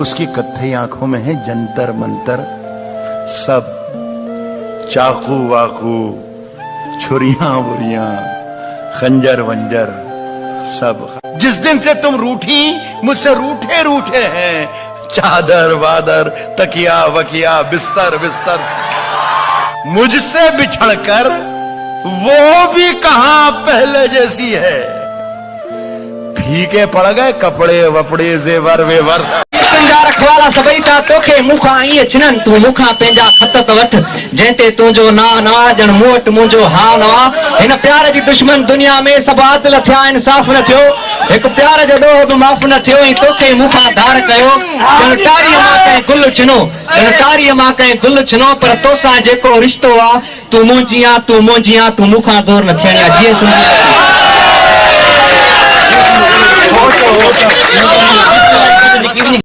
उसकी कत्थई आंखों में है जंतर मंतर, सब चाकू वाकू, छुरियां बुरियां, खंजर वंजर सब। जिस दिन से तुम रूठी, मुझसे रूठे रूठे हैं, चादर वादर, तकिया वकिया, बिस्तर बिस्तर, मुझसे बिछड़कर वो भी कहां पहले जैसी है। फीके पड़ गए कपड़े वपड़े जेवर वेवर। पंजा रखवाला सभई ता तोखे मुखा ईअं चिनन, तू मुखा पंहिंजा खत त वठ, जंहिं ते तुंहिंजो ना नवा ॼण मूं वटि मुंहिंजो हा नवा। हिन प्यार जी दुश्मन दुनिया में सभु आदिल थिया, इंसाफ़ न थियो, हिकु प्यार जो ॾोह बि माफ़ न थियो, ऐं तोखे मुखा धार कयो। ॼण टारीअ मां कंहिं गुल छिनो, ॼण टारीअ मां कंहिं गुल छिनो, पर तोसां जेको रिश्तो आहे, तूं मुंहिंजी आहे, तूं मुंहिंजी आहे, तूं मुखां दूर न थियणी आहे। जीअं सुनिया